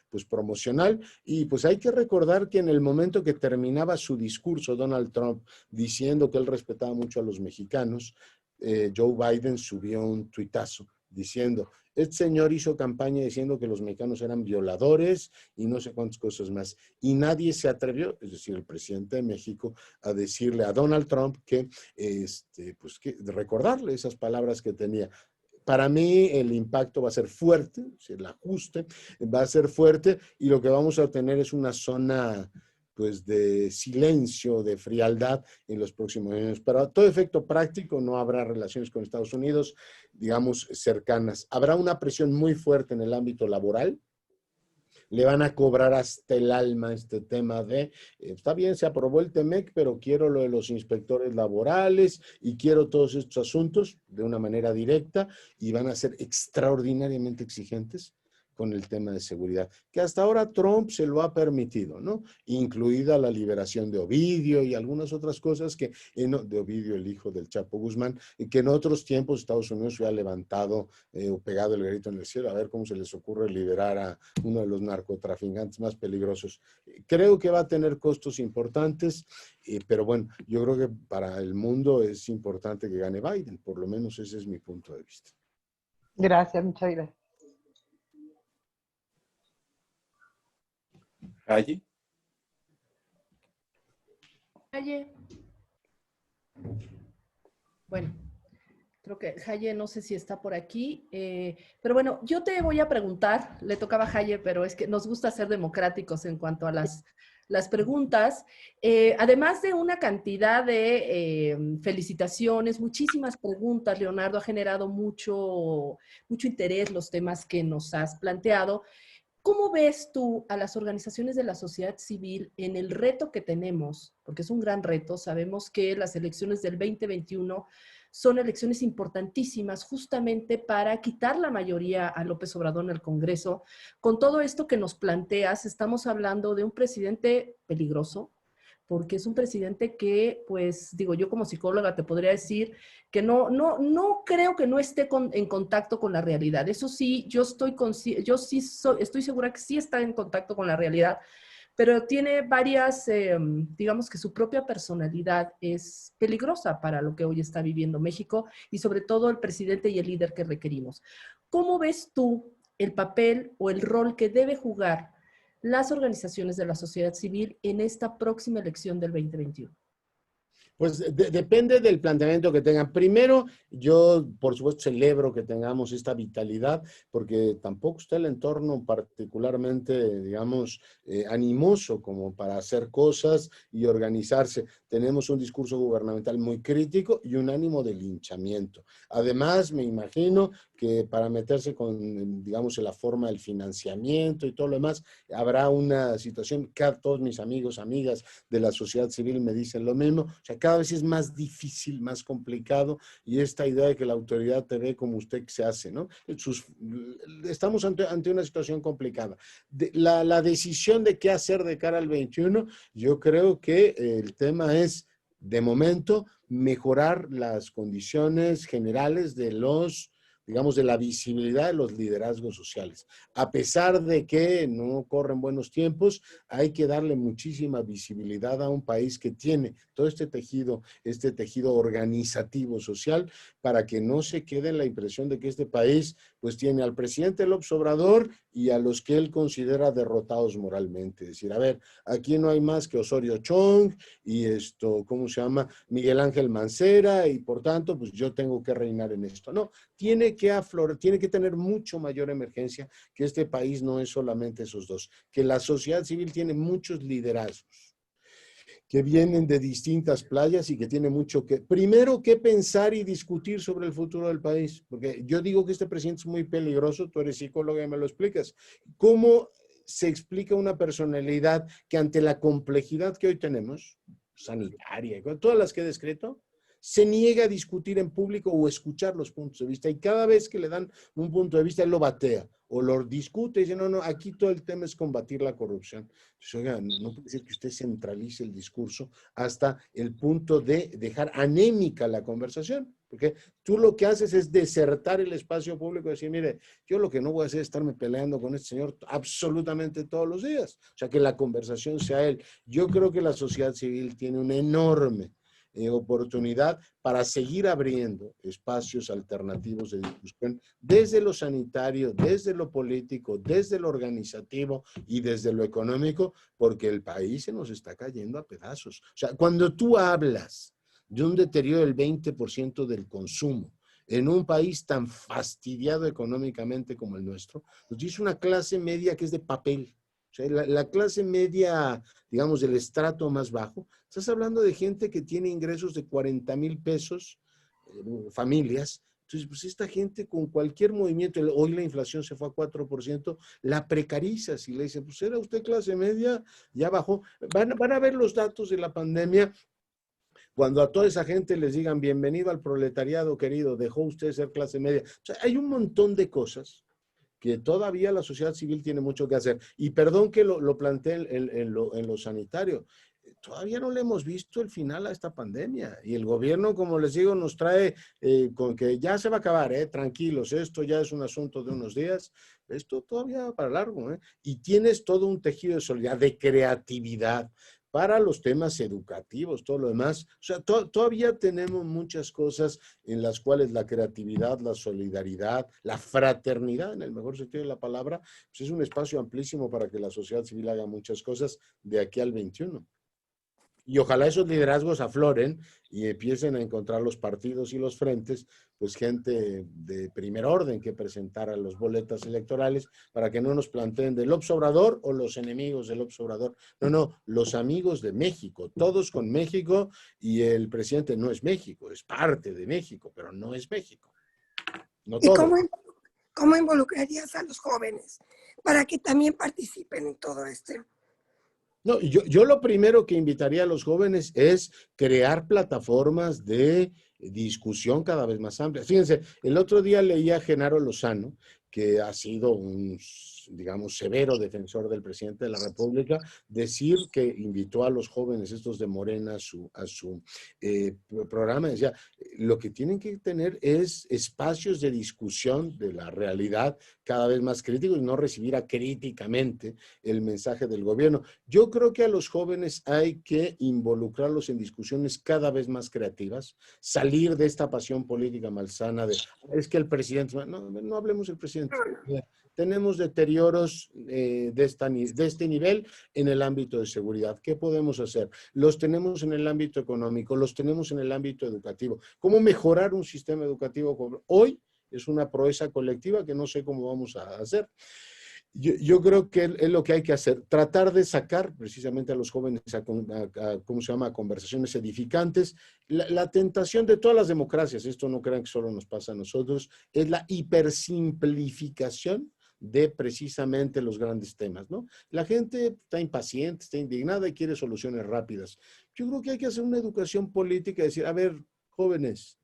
pues promocional. Y pues hay que recordar que en el momento que terminaba su discurso, Donald Trump, diciendo que él respetaba mucho a los mexicanos, Joe Biden subió un tuitazo diciendo, este señor hizo campaña diciendo que los mexicanos eran violadores y no sé cuántas cosas más. Y nadie se atrevió, es decir, el presidente de México, a decirle a Donald Trump que, pues que recordarle esas palabras que tenía. Para mí el impacto va a ser fuerte, el ajuste va a ser fuerte y lo que vamos a tener es una zona pues de silencio, de frialdad en los próximos años. Pero a todo efecto práctico no habrá relaciones con Estados Unidos, digamos, cercanas. Habrá una presión muy fuerte en el ámbito laboral. Le van a cobrar hasta el alma este tema de, está bien, se aprobó el TEMEC, pero quiero lo de los inspectores laborales y quiero todos estos asuntos de una manera directa y van a ser extraordinariamente exigentes con el tema de seguridad, que hasta ahora Trump se lo ha permitido, ¿no? Incluida la liberación de Ovidio y algunas otras cosas que, de Ovidio, el hijo del Chapo Guzmán, y que en otros tiempos Estados Unidos hubiera levantado o pegado el grito en el cielo, a ver cómo se les ocurre liberar a uno de los narcotraficantes más peligrosos. Creo que va a tener costos importantes, pero bueno, yo creo que para el mundo es importante que gane Biden, por lo menos ese es mi punto de vista. Gracias, muchas gracias. ¿Allí? Jaye. Bueno, creo que Jaye no sé si está por aquí, pero bueno, yo te voy a preguntar, le tocaba a Jaye, pero es que nos gusta ser democráticos en cuanto a las preguntas. Además de una cantidad de felicitaciones, muchísimas preguntas, Leonardo, ha generado mucho interés los temas que nos has planteado. ¿Cómo ves tú a las organizaciones de la sociedad civil en el reto que tenemos? Porque es un gran reto. Sabemos que las elecciones del 2021 son elecciones importantísimas justamente para quitar la mayoría a López Obrador en el Congreso. Con todo esto que nos planteas, estamos hablando de un presidente peligroso, porque es un presidente que, pues, digo, yo como psicóloga te podría decir que no creo que no esté en contacto con la realidad. Eso sí, estoy segura que sí está en contacto con la realidad, pero tiene varias, digamos que su propia personalidad es peligrosa para lo que hoy está viviendo México y sobre todo el presidente y el líder que requerimos. ¿Cómo ves tú el papel o el rol que debe jugar las organizaciones de la sociedad civil en esta próxima elección del 2021? Pues depende del planteamiento que tengan. Primero, yo por supuesto celebro que tengamos esta vitalidad, porque tampoco está el entorno particularmente, digamos, animoso como para hacer cosas y organizarse. Tenemos un discurso gubernamental muy crítico y un ánimo de linchamiento. Además, me imagino que para meterse con, digamos, en la forma del financiamiento y todo lo demás, habrá una situación que todos mis amigos, amigas de la sociedad civil me dicen lo mismo. O sea, cada vez es más difícil, más complicado, y esta idea de que la autoridad te ve como usted se hace, ¿no? Estamos ante una situación complicada. La decisión de qué hacer de cara al 21, yo creo que el tema es, de momento, mejorar las condiciones generales de los digamos, de la visibilidad de los liderazgos sociales. A pesar de que no corren buenos tiempos, hay que darle muchísima visibilidad a un país que tiene todo este tejido organizativo social, para que no se quede la impresión de que este país pues tiene al presidente López Obrador y a los que él considera derrotados moralmente. Es decir, a ver, aquí no hay más que Osorio Chong y ¿cómo se llama? Miguel Ángel Mancera, y por tanto, pues yo tengo que reinar en esto. No, tiene que tener mucho mayor emergencia, que este país no es solamente esos dos, que la sociedad civil tiene muchos liderazgos que vienen de distintas playas y que tiene mucho primero que pensar y discutir sobre el futuro del país, porque yo digo que este presidente es muy peligroso, tú eres psicóloga y me lo explicas. ¿Cómo se explica una personalidad que ante la complejidad que hoy tenemos, sanitaria, y todas las que he descrito, se niega a discutir en público o escuchar los puntos de vista, y cada vez que le dan un punto de vista, él lo batea o lo discute y dice, no, aquí todo el tema es combatir la corrupción? Entonces, oiga, no puede ser que usted centralice el discurso hasta el punto de dejar anémica la conversación, porque tú lo que haces es desertar el espacio público y decir, mire, yo lo que no voy a hacer es estarme peleando con este señor absolutamente todos los días, o sea, que la conversación sea él. Yo creo que la sociedad civil tiene una enorme oportunidad para seguir abriendo espacios alternativos de discusión desde lo sanitario, desde lo político, desde lo organizativo y desde lo económico, porque el país se nos está cayendo a pedazos. O sea, cuando tú hablas de un deterioro del 20% del consumo en un país tan fastidiado económicamente como el nuestro, nos dice una clase media que es de papel. O sea, la clase media, digamos, del estrato más bajo, estás hablando de gente que tiene ingresos de 40,000 pesos, familias. Entonces, pues esta gente con cualquier movimiento, hoy la inflación se fue a 4%, la precariza. Si le dicen, pues era usted clase media, ya bajó. Van a ver los datos de la pandemia. Cuando a toda esa gente les digan, bienvenido al proletariado, querido, dejó usted de ser clase media. O sea, hay un montón de cosas que todavía la sociedad civil tiene mucho que hacer. Y perdón que lo planteé en lo sanitario, todavía no le hemos visto el final a esta pandemia. Y el gobierno, como les digo, nos trae con que ya se va a acabar, tranquilos, esto ya es un asunto de unos días, esto todavía va para largo. Y tienes todo un tejido de solidaridad, de creatividad, para los temas educativos, todo lo demás. O sea, todavía tenemos muchas cosas en las cuales la creatividad, la solidaridad, la fraternidad, en el mejor sentido de la palabra, pues es un espacio amplísimo para que la sociedad civil haga muchas cosas de aquí al 21. Y ojalá esos liderazgos afloren y empiecen a encontrar los partidos y los frentes, pues gente de primer orden que presentara las boletas electorales para que no nos planteen del López Obrador o los enemigos del López Obrador. No, los amigos de México, todos con México, y el presidente no es México, es parte de México, pero no es México. No ¿Y todo. cómo involucrarías a los jóvenes para que también participen en todo esto? No, yo lo primero que invitaría a los jóvenes es crear plataformas de discusión cada vez más amplias. Fíjense, el otro día leía a Genaro Lozano, que ha sido un, digamos, severo defensor del presidente de la República, decir que invitó a los jóvenes estos de Morena a su programa. Decía, lo que tienen que tener es espacios de discusión de la realidad cada vez más críticos y no recibir acríticamente el mensaje del gobierno. Yo creo que a los jóvenes hay que involucrarlos en discusiones cada vez más creativas, salir de esta pasión política malsana de, es que el presidente, no hablemos del presidente. Tenemos deterioros de este nivel en el ámbito de seguridad. ¿Qué podemos hacer? Los tenemos en el ámbito económico, los tenemos en el ámbito educativo. ¿Cómo mejorar un sistema educativo? Hoy es una proeza colectiva que no sé cómo vamos a hacer. Yo creo que es lo que hay que hacer, tratar de sacar precisamente a los jóvenes a conversaciones edificantes. La tentación de todas las democracias, esto no crean que solo nos pasa a nosotros, es la hipersimplificación de precisamente los grandes temas, ¿no? La gente está impaciente, está indignada y quiere soluciones rápidas. Yo creo que hay que hacer una educación política y decir, a ver, jóvenes,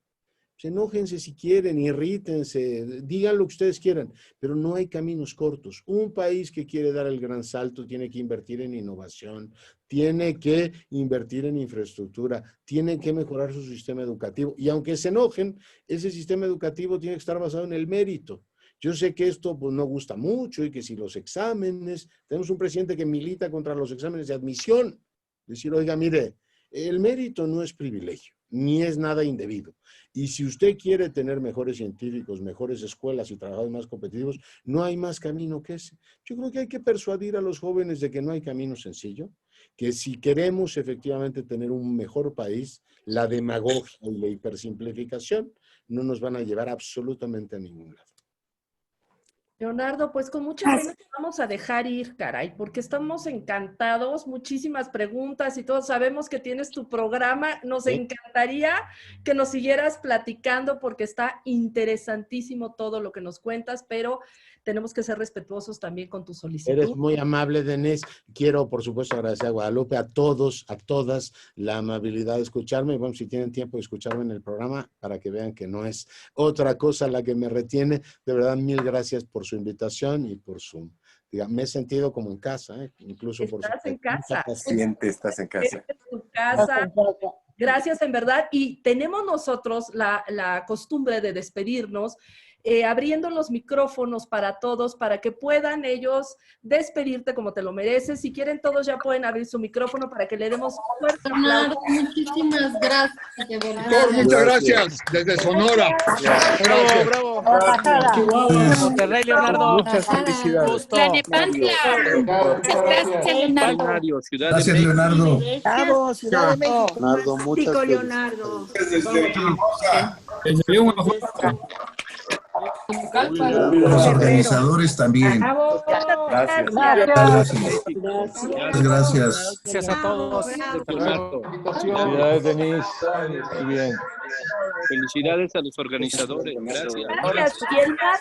Pues enójense si quieren, irrítense, digan lo que ustedes quieran, pero no hay caminos cortos. Un país que quiere dar el gran salto tiene que invertir en innovación, tiene que invertir en infraestructura, tiene que mejorar su sistema educativo. Y aunque se enojen, ese sistema educativo tiene que estar basado en el mérito. Yo sé que esto pues, no gusta mucho y que si los exámenes, tenemos un presidente que milita contra los exámenes de admisión. Decir, oiga, mire, el mérito no es privilegio, ni es nada indebido. Y si usted quiere tener mejores científicos, mejores escuelas y trabajadores más competitivos, no hay más camino que ese. Yo creo que hay que persuadir a los jóvenes de que no hay camino sencillo, que si queremos efectivamente tener un mejor país, la demagogia y la hipersimplificación no nos van a llevar absolutamente a ningún lado. Leonardo, pues con mucha pena te vamos a dejar ir, caray, porque estamos encantados, muchísimas preguntas y todos sabemos que tienes tu programa. Nos encantaría que nos siguieras platicando porque está interesantísimo todo lo que nos cuentas, pero tenemos que ser respetuosos también con tu solicitud. Eres muy amable, Denise. Quiero, por supuesto, agradecer a Guadalupe, a todos, a todas, la amabilidad de escucharme. Bueno, si tienen tiempo de escucharme en el programa, para que vean que no es otra cosa la que me retiene. De verdad, mil gracias por su invitación y por su... Digamos, me he sentido como en casa, incluso por su... Estás en casa. Estás en casa. En tu casa. Gracias, en verdad. Y tenemos nosotros la costumbre de despedirnos abriendo los micrófonos para todos, para que puedan ellos despedirte como te lo mereces. Si quieren, todos ya pueden abrir su micrófono para que le demos un fuerte aplauso. Muchísimas gracias, de verdad. Todos, muchas gracias, desde Sonora. Gracias. Bravo, bravo. Monterrey, Leonardo. Muchas felicidades. Muchas gracias, Leonardo. Gracias, Leonardo. Bravo, Ciudad de México. Leonardo, muchas Fantástico, felicidades. Leonardo. Desde León, los organizadores también. Gracias. Muchas gracias. Gracias a todos. Felicidades, Denise. Muy bien. Felicidades a los organizadores. Gracias. Gracias. Y el más